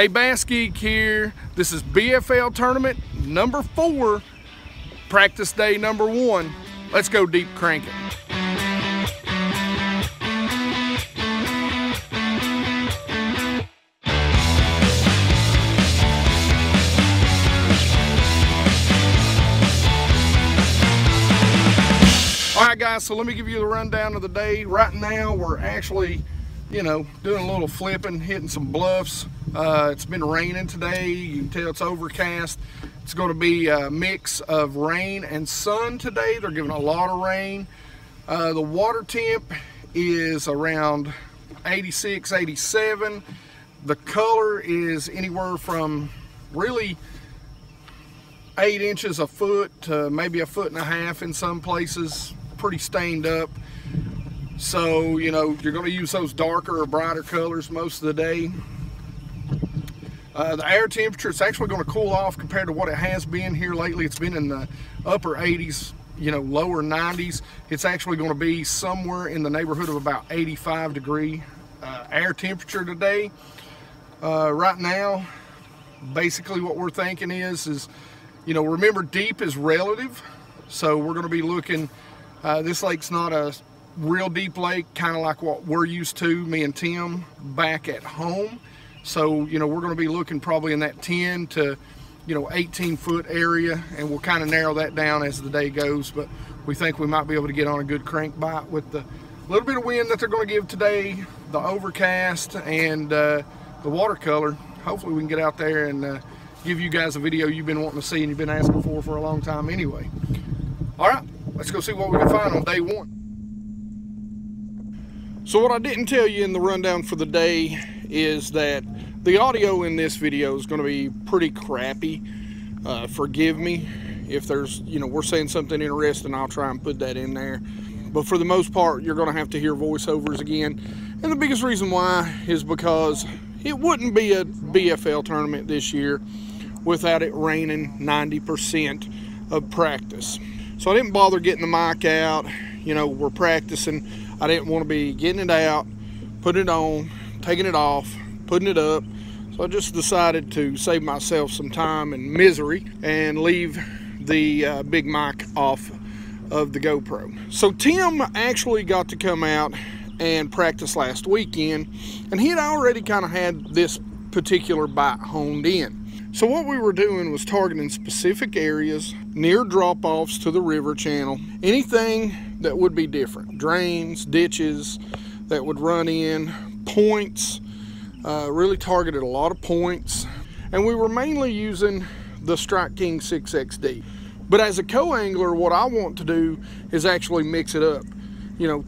Hey, BassGeek here. This is BFL Tournament number 4, practice day number 1. Let's go deep cranking. All right, guys, so let me give you the rundown of the day. Right now, we're actually, doing a little flipping, hitting some bluffs. It's been raining today. You can tell it's overcast. It's going to be a mix of rain and sun today. They're giving a lot of rain. The water temp is around 86, 87. The color is anywhere from really 8 inches a foot to maybe 1.5 feet in some places. Pretty stained up. So, you're going to use those darker or brighter colors most of the day. The air temperature, it's actually going to cool off compared to what it has been here lately. It's been in the upper 80s, lower 90s. It's actually going to be somewhere in the neighborhood of about 85 degree air temperature today. Right now, basically what we're thinking is remember, deep is relative. So we're going to be looking, this lake's not a real deep lake, kind of like what we're used to, me and Tim, back at home. So, we're going to be looking probably in that 10 to, 18 foot area, and we'll kind of narrow that down as the day goes. But we think we might be able to get on a good crankbait with the little bit of wind that they're going to give today, the overcast, and the watercolor. Hopefully we can get out there and give you guys a video you've been wanting to see and you've been asking for a long time anyway. All right, let's go see what we can find on day 1. So what I didn't tell you in the rundown for the day is that the audio in this video is going to be pretty crappy. Forgive me if there's, we're saying something interesting, I'll try and put that in there. But for the most part, you're going to have to hear voiceovers again. And the biggest reason why is because it wouldn't be a BFL tournament this year without it raining 90% of practice. So I didn't bother getting the mic out. We're practicing. I didn't want to be getting it out, putting it on, taking it off, putting it up. So I just decided to save myself some time and misery and leave the big mic off of the GoPro. So Tim actually got to come out and practice last weekend, and he had already kind of had this particular bite honed in. So what we were doing was targeting specific areas near drop-offs to the river channel, anything that would be different, drains, ditches that would run in, points, really targeted a lot of points, and we were mainly using the Strike King 6XD. But as a co-angler, what I want to do is actually mix it up.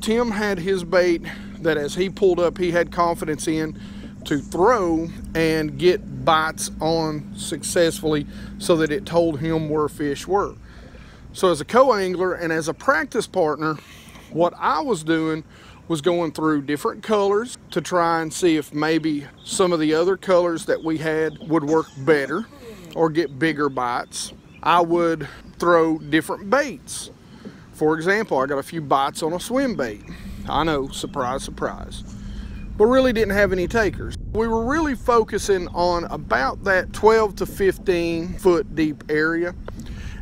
Tim had his bait that as he pulled up, he had confidence in to throw and get bites on successfully so that it told him where fish were. So as a co-angler and as a practice partner, what I was doing was going through different colors to try and see if maybe some of the other colors that we had would work better or get bigger bites. I would throw different baits. For example, I got a few bites on a swim bait. I know, surprise, surprise. But really didn't have any takers. We were really focusing on about that 12 to 15 foot deep area.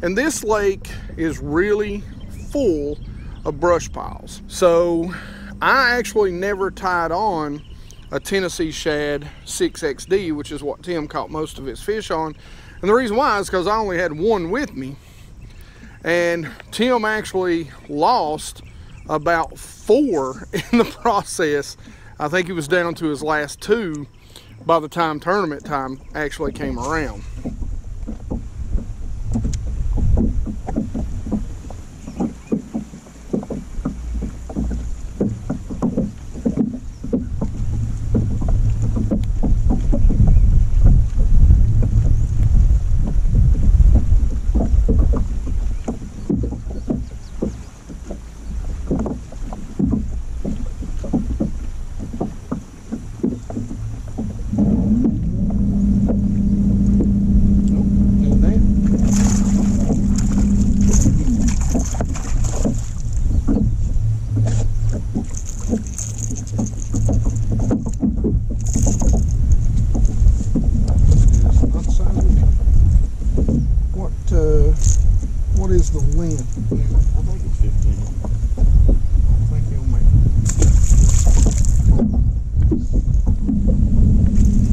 And this lake is really full of brush piles. So I actually never tied on a Tennessee Shad 6XD, which is what Tim caught most of his fish on. And the reason why is because I only had one with me. And Tim actually lost about 4 in the process. I think he was down to his last 2 by the time tournament time actually came around. When? I think it's 15. I think he'll make it.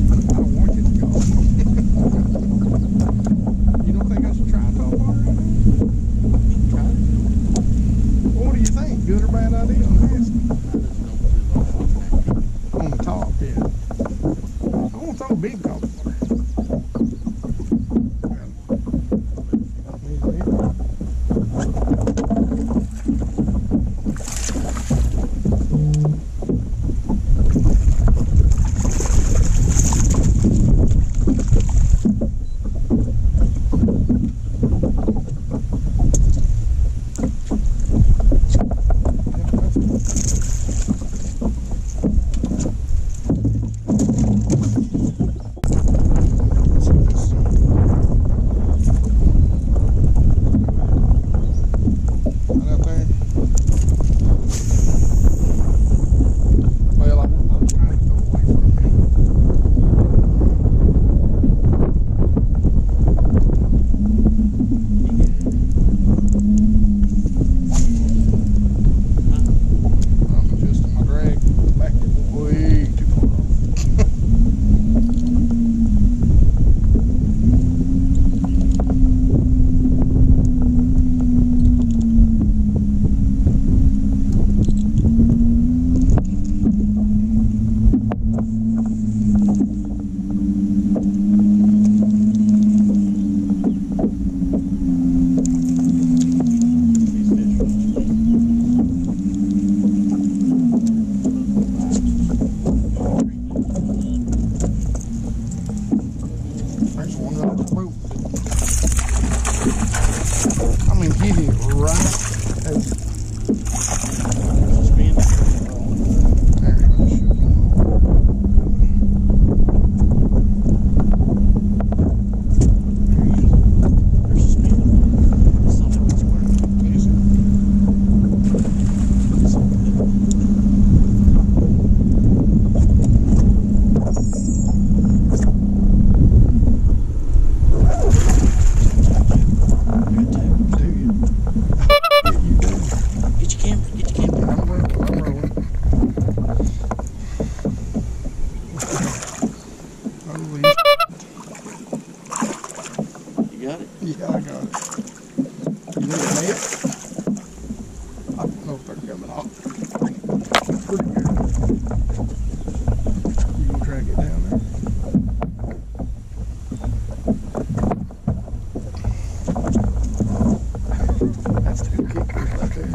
I don't want you to go. You don't think I should try a top water right now? Try it. Well, what do you think? Good or bad idea on this? On the top, yeah. I want to throw a big top water. Yeah, I got it. You need a net? I don't know if they're coming off. Pretty good. You gonna drag it down there? That's 2 kickers right there.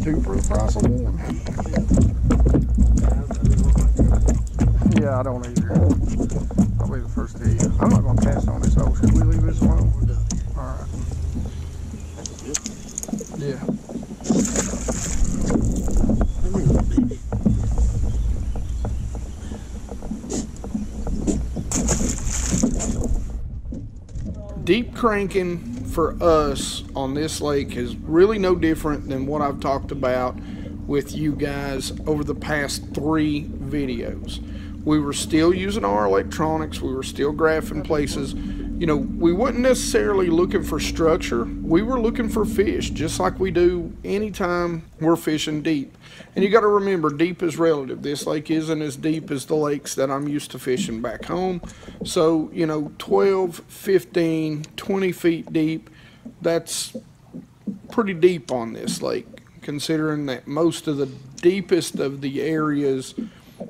2 for the price of 1. Yeah, I don't either. I'll be the first to eat. I'm not gonna cast on this hole. Should we leave this alone? We're done. Alright. Yeah. Deep cranking for us on this lake is really no different than what I've talked about with you guys over the past 3 videos. We were still using our electronics, we were still graphing places. You know, we wasn't necessarily looking for structure, we were looking for fish, just like we do anytime we're fishing deep. And you got to remember, deep is relative. This lake isn't as deep as the lakes that I'm used to fishing back home. So, you know, 12, 15, 20 feet deep, that's pretty deep on this lake, considering that most of the deepest of the areas,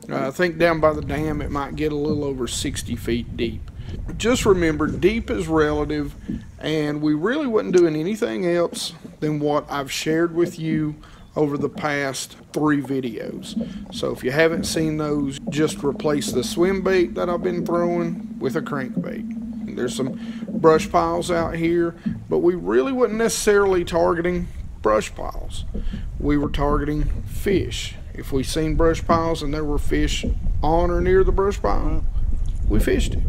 I think down by the dam, it might get a little over 60 feet deep. Just remember, deep is relative, and we really wasn't doing anything else than what I've shared with you over the past 3 videos. So if you haven't seen those, just replace the swim bait that I've been throwing with a crankbait. There's some brush piles out here, but we really wasn't necessarily targeting brush piles. We were targeting fish. If we seen brush piles and there were fish on or near the brush pile, we fished it.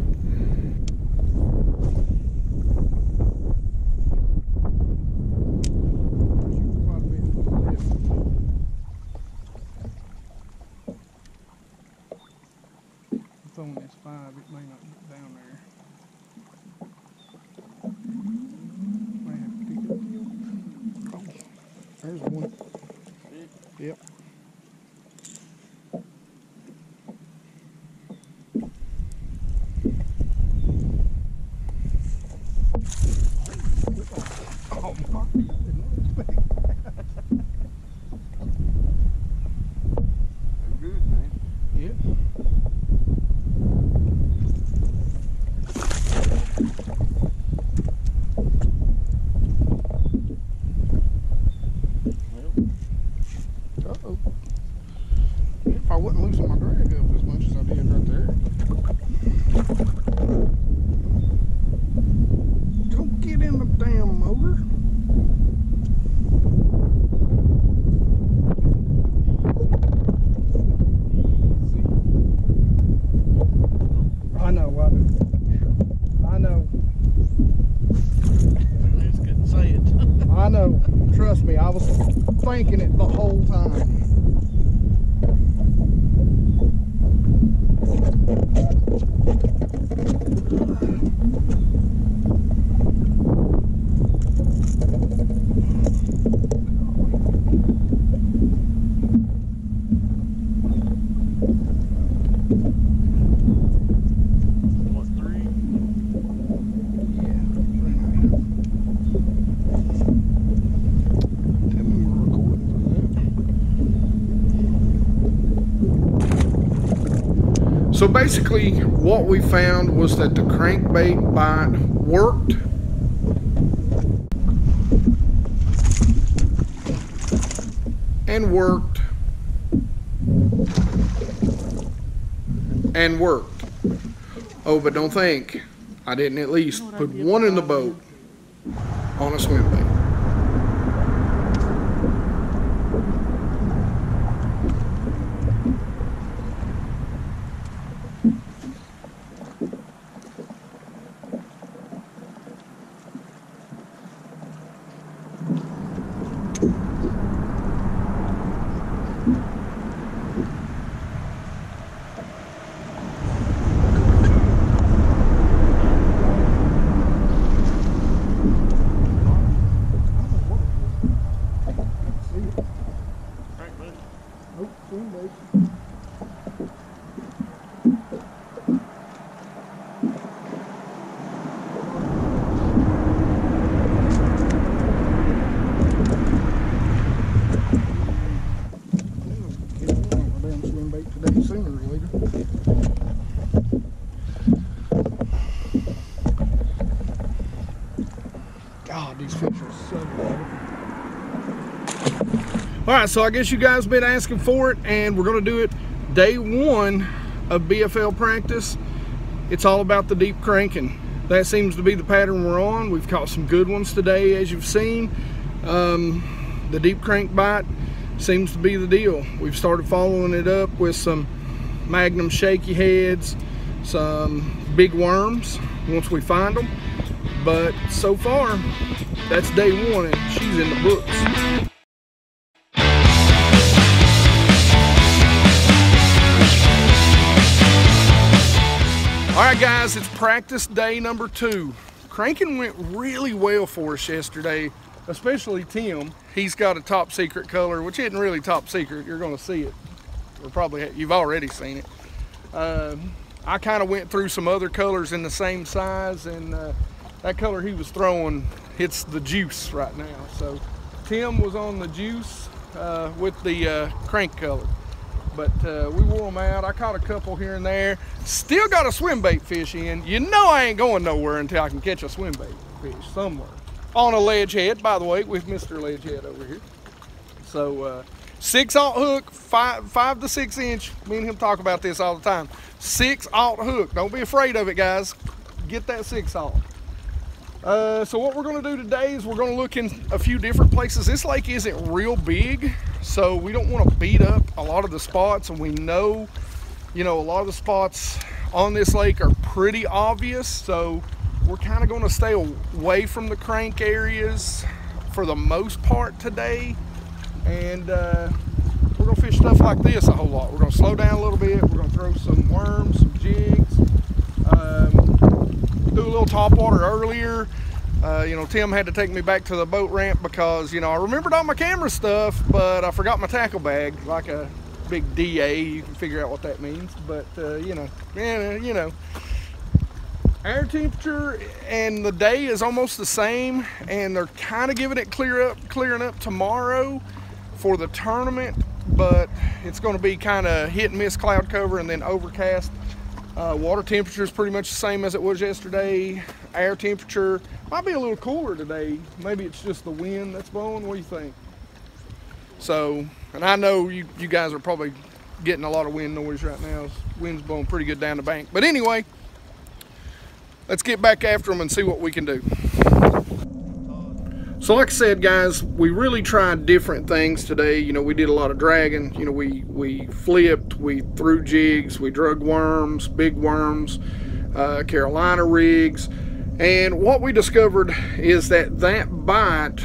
Throwing this 5, it may not get down there. Might have to pick up the thinking it the whole time. So basically what we found was that the crankbait bite worked. And worked. And worked. Oh, but don't think I didn't at least put one in the boat on a swim bait. God, these fish are so good. Alright, so I guess you guys have been asking for it, and we're going to do it day one of BFL practice. It's all about the deep cranking. That seems to be the pattern we're on. We've caught some good ones today, as you've seen. The deep crank bite seems to be the deal. We've started following it up with some Magnum shaky heads, some big worms once we find them. But so far, that's day one, and she's in the books. All right, guys, it's practice day number 2. Cranking went really well for us yesterday, especially Tim. He's got a top secret color, which isn't really top secret. You're going to see it, or probably you've already seen it. I kind of went through some other colors in the same size, and that color he was throwing hits the juice right now. So Tim was on the juice with the crank color. But we wore them out. I caught a couple here and there. Still got a swim bait fish in. You know I ain't going nowhere until I can catch a swim bait fish somewhere. On a ledge head, by the way, with Mr. Ledge Head over here. So 6/0 hook, 5 to 6 inch. Me and him talk about this all the time. 6/0 hook. Don't be afraid of it, guys. Get that 6/0. So what we're going to do today is we're going to look in a few different places. This lake isn't real big, so we don't want to beat up a lot of the spots, and we know, you know, a lot of the spots on this lake are pretty obvious, so we're kind of going to stay away from the crank areas for the most part today, and we're going to fish stuff like this a whole lot. We're going to slow down a little bit. We're going to throw some worms, some jigs, do a little top water earlier. You know, Tim had to take me back to the boat ramp because, you know, I remembered all my camera stuff, but I forgot my tackle bag, like a big DA. You can figure out what that means, but you know, air temperature and the day is almost the same, and they're kind of giving it clearing up tomorrow for the tournament, but it's going to be kind of hit and miss cloud cover and then overcast. Water temperature is pretty much the same as it was yesterday. Air temperature might be a little cooler today. Maybe it's just the wind that's blowing. What do you think? So, and I know you guys are probably getting a lot of wind noise right now. Wind's blowing pretty good down the bank. But anyway, let's get back after them and see what we can do. So like I said, guys, we really tried different things today. You know, we did a lot of dragging. You know, we flipped, we threw jigs, we drug worms, big worms, Carolina rigs. And what we discovered is that bite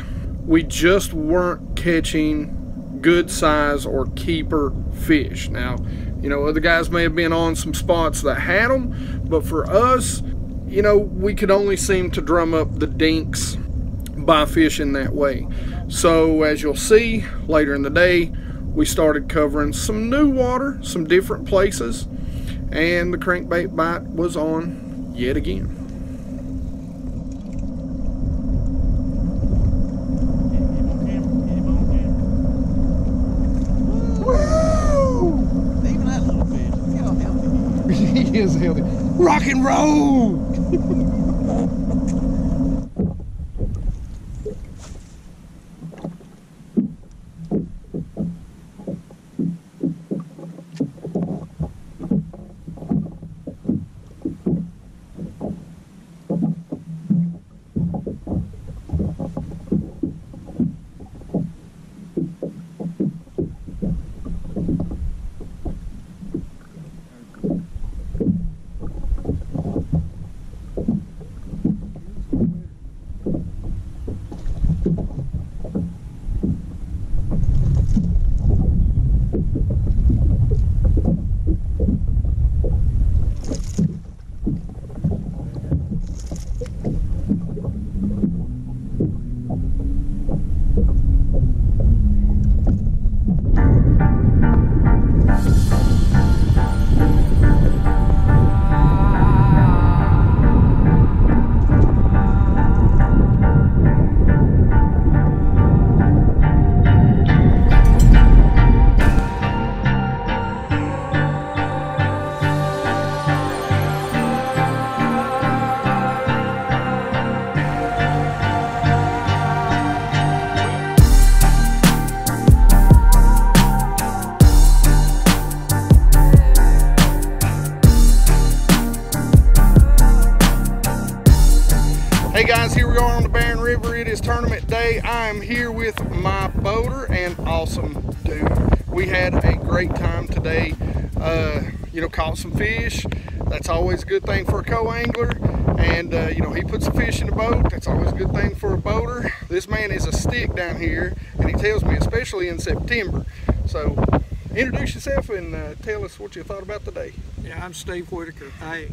we just weren't catching good size or keeper fish. Now, you know, other guys may have been on some spots that had them, but for us, you know, we could only seem to drum up the dinks by fishing that way. So as you'll see later in the day, we started covering some new water, some different places, and the crankbait bite was on yet again. He is healthy. Rock and roll! Hey guys, here we are on the Barren River. It is tournament day. I am here with my boater and awesome dude. We had a great time today. You know, caught some fish. That's always a good thing for a co-angler. And you know, he puts the fish in the boat. That's always a good thing for a boater. This man is a stick down here, and he tells me, especially in September. So introduce yourself and tell us what you thought about the day. Yeah, I'm Steve Whitaker. Hey,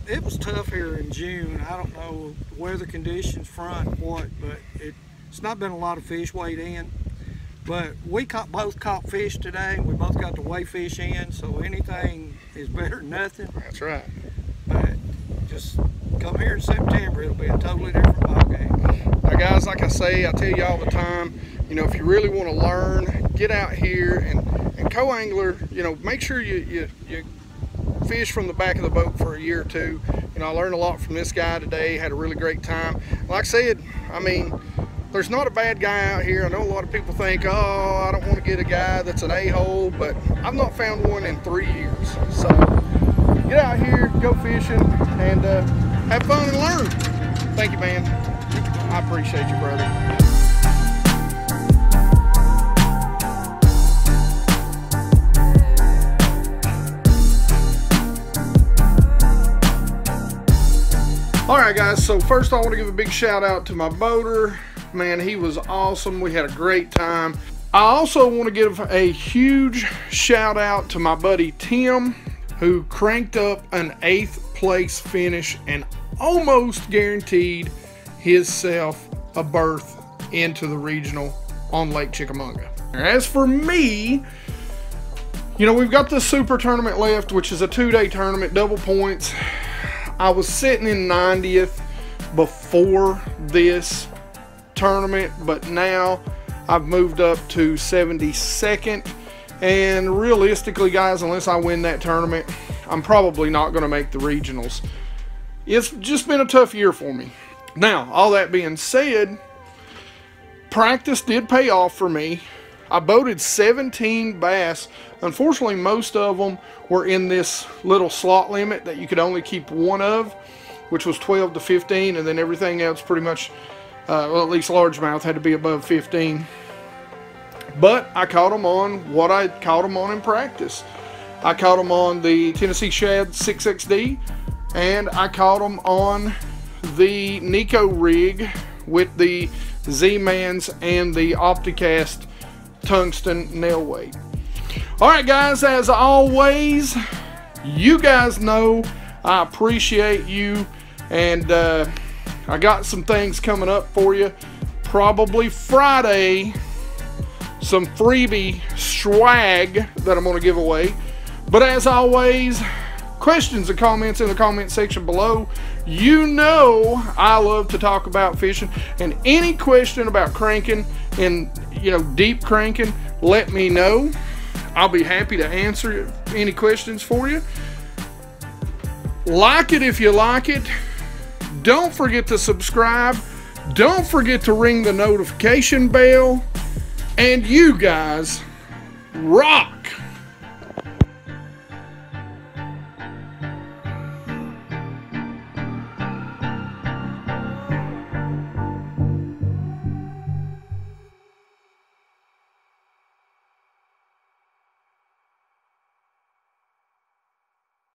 it was tough here in June. I don't know weather conditions, front, what, but it's not been a lot of fish weighed in. But we both caught fish today. We both got to weigh fish in, so anything is better than nothing. That's right. But just come here in September, it'll be a totally different ballgame. Now guys, like I say, I tell you all the time, you know, if you really want to learn, get out here and co-angler, you know, make sure you fish from the back of the boat for a year or two. You know, I learned a lot from this guy today, had a really great time. Like I said, I mean, there's not a bad guy out here. I know a lot of people think, oh, I don't want to get a guy that's an a-hole, but I've not found one in 3 years. So get out here, go fishing, and have fun and learn. Thank you, man. I appreciate you, brother. Alright guys, so first I want to give a big shout out to my boater. Man, he was awesome. We had a great time. I also want to give a huge shout out to my buddy Tim, who cranked up an 8th place finish and almost guaranteed himself a berth into the regional on Lake Chickamauga. As for me, you know, we've got the super tournament left, which is a 2-day tournament, double points. I was sitting in 90th before this tournament, but now I've moved up to 72nd. And realistically, guys, unless I win that tournament, I'm probably not going to make the regionals. It's just been a tough year for me. Now, all that being said, practice did pay off for me. I boated 17 bass. Unfortunately, most of them were in this little slot limit that you could only keep one of, which was 12 to 15, and then everything else pretty much, well, at least largemouth had to be above 15. But I caught them on what I caught them on in practice. I caught them on the Tennessee Shad 6XD, and I caught them on the Nico rig with the Z-Mans and the Opticast tungsten nail weight. All right, guys, as always, you guys know I appreciate you, and I got some things coming up for you. Probably Friday, some freebie swag that I'm going to give away. But as always, questions and comments in the comment section below. You know I love to talk about fishing, and any question about cranking and, you know, deep cranking, let me know. I'll be happy to answer any questions for you. Like it if you like it. Don't forget to subscribe. Don't forget to ring the notification bell. And you guys rock!